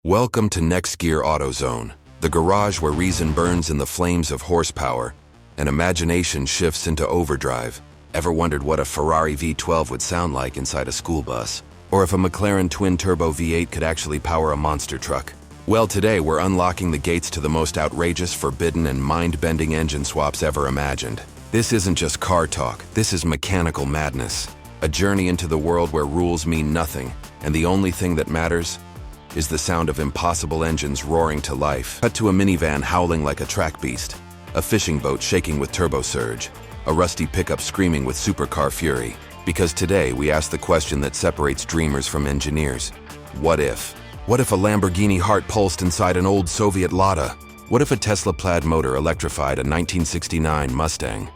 Welcome to Next Gear AutoZone, the garage where reason burns in the flames of horsepower and imagination shifts into overdrive. Ever wondered what a Ferrari V12 would sound like inside a school bus? Or if a McLaren twin-turbo V8 could actually power a monster truck? Well, today we're unlocking the gates to the most outrageous, forbidden, and mind-bending engine swaps ever imagined. This isn't just car talk, this is mechanical madness. A journey into the world where rules mean nothing, and the only thing that matters is the sound of impossible engines roaring to life. Cut to a minivan howling like a track beast, a fishing boat shaking with turbo surge, a rusty pickup screaming with supercar fury. Because today we ask the question that separates dreamers from engineers. What if? What if a Lamborghini heart pulsed inside an old Soviet Lada? What if a Tesla plaid motor electrified a 1969 Mustang?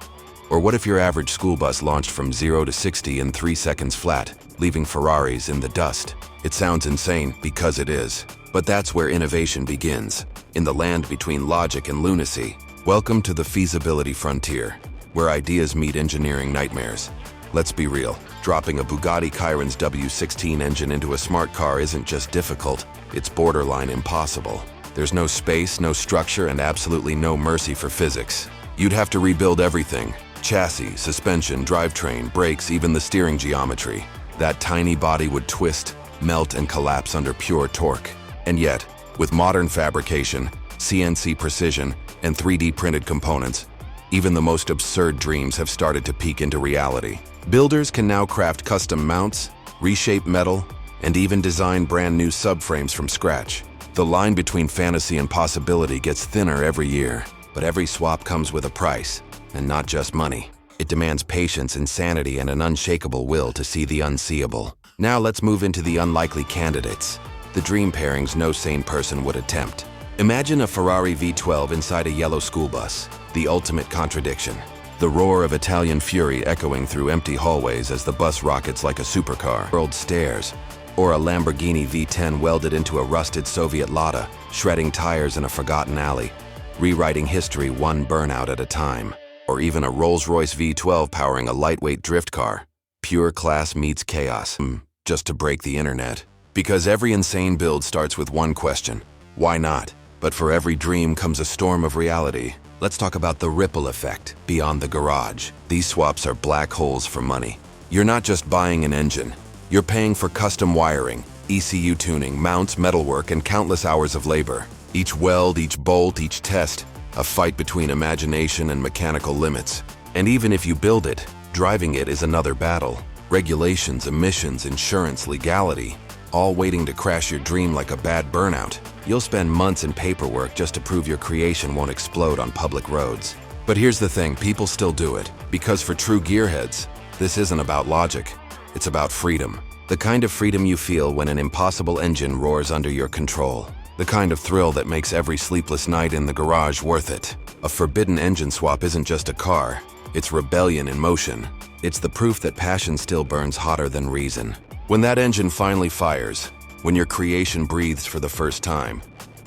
Or what if your average school bus launched from 0 to 60 in 3 seconds flat, leaving Ferraris in the dust? It sounds insane because it is. But that's where innovation begins, in the land between logic and lunacy. Welcome to the feasibility frontier, where ideas meet engineering nightmares. Let's be real, dropping a Bugatti Chiron's W16 engine into a smart car isn't just difficult, it's borderline impossible. There's no space, no structure, and absolutely no mercy for physics. You'd have to rebuild everything: chassis, suspension, drivetrain, brakes, even the steering geometry. That tiny body would twist, melt, and collapse under pure torque. And yet, with modern fabrication, CNC precision, and 3D printed components, even the most absurd dreams have started to peek into reality. Builders can now craft custom mounts, reshape metal, and even design brand new subframes from scratch. The line between fantasy and possibility gets thinner every year, but every swap comes with a price, and not just money. It demands patience, insanity, and an unshakable will to see the unseeable. Now let's move into the unlikely candidates, the dream pairings no sane person would attempt. Imagine a Ferrari V12 inside a yellow school bus, the ultimate contradiction. The roar of Italian fury echoing through empty hallways as the bus rockets like a supercar. World stares. Or a Lamborghini V10 welded into a rusted Soviet Lada, shredding tires in a forgotten alley, rewriting history one burnout at a time. Or even a Rolls-Royce V12 powering a lightweight drift car. Pure class meets chaos, just to break the internet. Because every insane build starts with one question: why not? But for every dream comes a storm of reality. Let's talk about the ripple effect beyond the garage. These swaps are black holes for money. You're not just buying an engine. You're paying for custom wiring, ECU tuning, mounts, metalwork, and countless hours of labor. Each weld, each bolt, each test, a fight between imagination and mechanical limits. And even if you build it, driving it is another battle. Regulations, emissions, insurance, legality, all waiting to crash your dream like a bad burnout. You'll spend months in paperwork just to prove your creation won't explode on public roads. But here's the thing, people still do it. Because for true gearheads, this isn't about logic, it's about freedom. The kind of freedom you feel when an impossible engine roars under your control. The kind of thrill that makes every sleepless night in the garage worth it. A forbidden engine swap isn't just a car, it's rebellion in motion. It's the proof that passion still burns hotter than reason. When that engine finally fires, when your creation breathes for the first time,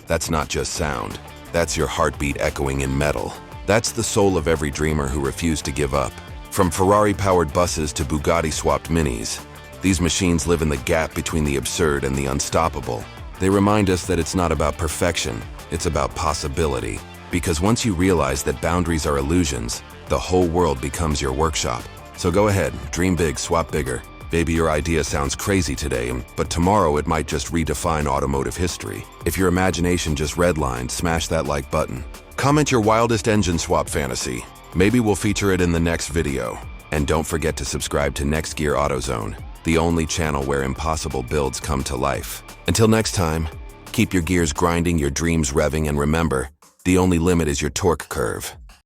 that's not just sound, that's your heartbeat echoing in metal. That's the soul of every dreamer who refused to give up. From Ferrari-powered buses to Bugatti-swapped minis, these machines live in the gap between the absurd and the unstoppable. They remind us that it's not about perfection, it's about possibility. Because once you realize that boundaries are illusions, the whole world becomes your workshop. So go ahead, dream big, swap bigger. Maybe your idea sounds crazy today, but tomorrow it might just redefine automotive history. If your imagination just redlined, smash that like button. Comment your wildest engine swap fantasy. Maybe we'll feature it in the next video. And don't forget to subscribe to Next Gear AutoZone, the only channel where impossible builds come to life. Until next time, keep your gears grinding, your dreams revving, and remember, the only limit is your torque curve.